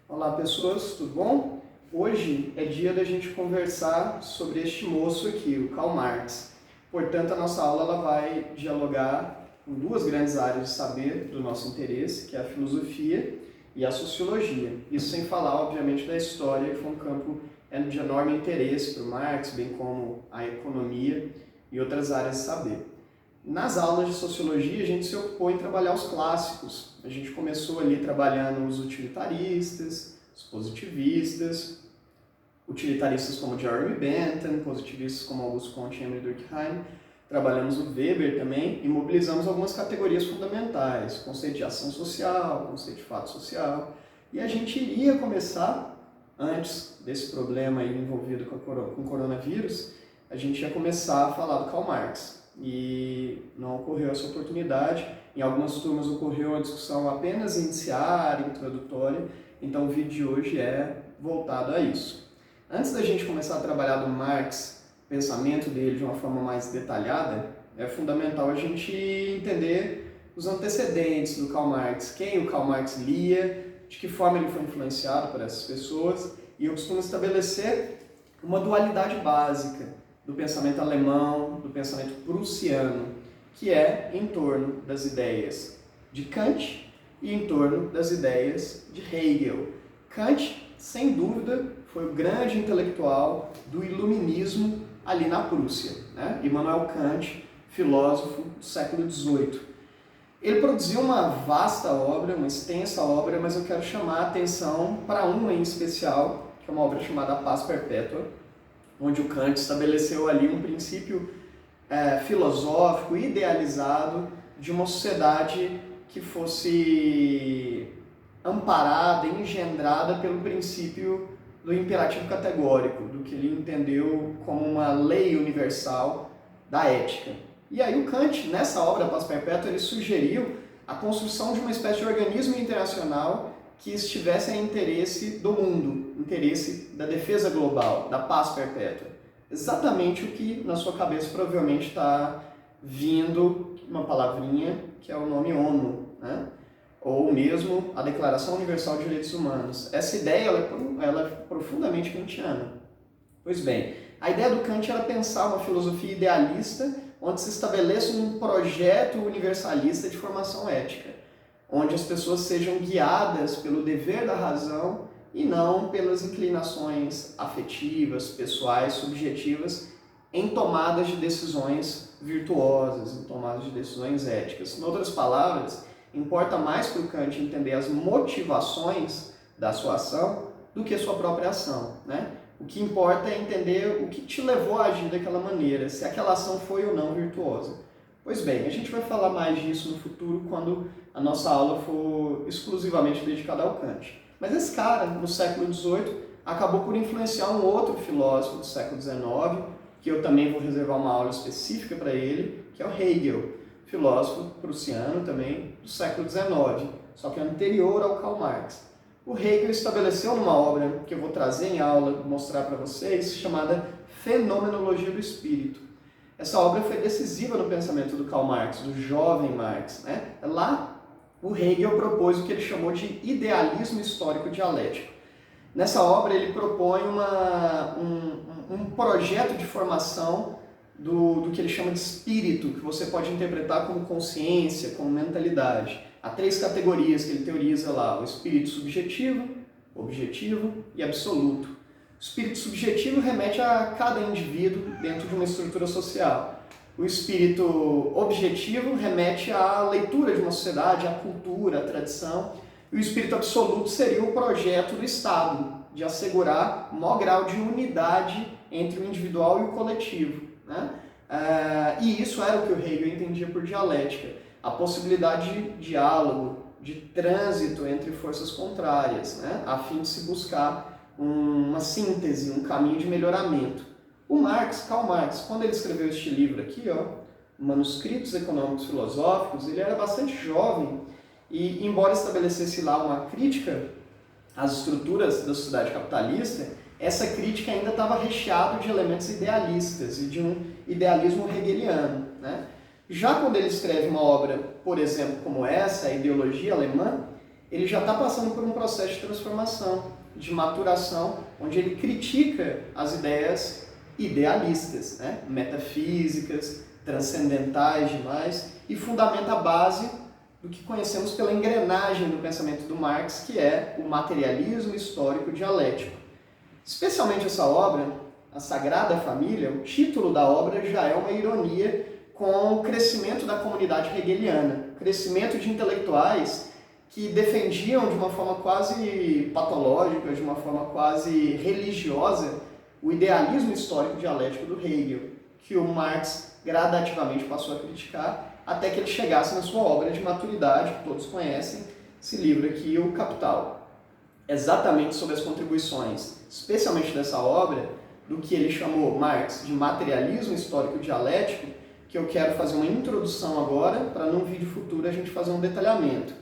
Olá pessoas, tudo bom? Hoje é dia da gente conversar sobre este moço aqui, o Karl Marx. Portanto, a nossa aula ela vai dialogar com duas grandes áreas de saber do nosso interesse, que é a filosofia e a sociologia. Isso sem falar, obviamente, da história, que foi um campo de enorme interesse para o Marx, bem como a economia e outras áreas de saber. Nas aulas de sociologia, a gente se ocupou em trabalhar os clássicos. A gente começou ali trabalhando os utilitaristas, os positivistas, utilitaristas como Jeremy Bentham, positivistas como Auguste Comte e Emile Durkheim. Trabalhamos o Weber também e mobilizamos algumas categorias fundamentais, conceito de ação social, conceito de fato social. E a gente iria começar, antes desse problema aí envolvido com o coronavírus, a gente ia começar a falar do Karl Marx. E não ocorreu essa oportunidade. Em algumas turmas ocorreu a discussão apenas iniciária, introdutória, então o vídeo de hoje é voltado a isso. Antes da gente começar a trabalhar do Marx, o pensamento dele de uma forma mais detalhada, é fundamental a gente entender os antecedentes do Karl Marx, quem o Karl Marx lia, de que forma ele foi influenciado por essas pessoas, e eu costumo estabelecer uma dualidade básica do pensamento alemão, do pensamento prussiano, que é em torno das ideias de Kant e em torno das ideias de Hegel. Kant, sem dúvida, foi o grande intelectual do iluminismo ali na Prússia, né? Immanuel Kant, filósofo do século XVIII. Ele produziu uma vasta obra, uma extensa obra, mas eu quero chamar a atenção para uma em especial, que é uma obra chamada A Paz Perpétua, onde o Kant estabeleceu ali um princípio filosófico, idealizado, de uma sociedade que fosse amparada, engendrada pelo princípio do imperativo categórico, do que ele entendeu como uma lei universal da ética. E aí o Kant, nessa obra, A Paz Perpétua, ele sugeriu a construção de uma espécie de organismo internacional que estivesse a interesse do mundo, interesse da defesa global, da paz perpétua. Exatamente o que na sua cabeça provavelmente está vindo uma palavrinha que é o nome ONU, né? Ou mesmo a Declaração Universal de Direitos Humanos. Essa ideia ela é profundamente kantiana. Pois bem, a ideia do Kant era pensar uma filosofia idealista onde se estabeleça um projeto universalista de formação ética, onde as pessoas sejam guiadas pelo dever da razão e não pelas inclinações afetivas, pessoais, subjetivas, em tomadas de decisões virtuosas, em tomadas de decisões éticas. Em outras palavras, importa mais para o Kant entender as motivações da sua ação do que a sua própria ação, né? O que importa é entender o que te levou a agir daquela maneira, se aquela ação foi ou não virtuosa. Pois bem, a gente vai falar mais disso no futuro quando a nossa aula for exclusivamente dedicada ao Kant. Mas esse cara, no século XVIII, acabou por influenciar um outro filósofo do século XIX, que eu também vou reservar uma aula específica para ele, que é o Hegel, filósofo prussiano também do século XIX, só que anterior ao Karl Marx. O Hegel estabeleceu numa obra que eu vou trazer em aula, mostrar para vocês, chamada Fenomenologia do Espírito. Essa obra foi decisiva no pensamento do Karl Marx, do jovem Marx, né? Lá, o Hegel propôs o que ele chamou de idealismo histórico dialético. Nessa obra, ele propõe um projeto de formação do que ele chama de espírito, que você pode interpretar como consciência, como mentalidade. Há três categorias que ele teoriza lá: o espírito subjetivo, objetivo e absoluto. O espírito subjetivo remete a cada indivíduo dentro de uma estrutura social. O espírito objetivo remete à leitura de uma sociedade, à cultura, à tradição. E o espírito absoluto seria o projeto do Estado, de assegurar o maior grau de unidade entre o individual e o coletivo, né? E isso era o que o Hegel entendia por dialética, a possibilidade de diálogo, de trânsito entre forças contrárias, né? A fim de se buscar uma síntese, um caminho de melhoramento. O Marx, Karl Marx, quando ele escreveu este livro aqui, Manuscritos Econômicos Filosóficos, ele era bastante jovem e, embora estabelecesse lá uma crítica às estruturas da sociedade capitalista, essa crítica ainda estava recheada de elementos idealistas e de um idealismo hegeliano, né? Já quando ele escreve uma obra, por exemplo, como essa, A Ideologia Alemã, ele já está passando por um processo de transformação, de maturação, onde ele critica as ideias idealistas, né? Metafísicas, transcendentais demais, e fundamenta a base do que conhecemos pela engrenagem do pensamento do Marx, que é o materialismo histórico dialético. Especialmente essa obra, A Sagrada Família, o título da obra já é uma ironia com o crescimento da comunidade hegeliana, crescimento de intelectuais que defendiam de uma forma quase patológica, de uma forma quase religiosa, o idealismo histórico dialético do Hegel, que o Marx gradativamente passou a criticar, até que ele chegasse na sua obra de maturidade, que todos conhecem, esse livro aqui, O Capital. Exatamente sobre as contribuições, especialmente dessa obra, do que ele chamou Marx de materialismo histórico dialético, que eu quero fazer uma introdução agora, para num vídeo futuro a gente fazer um detalhamento.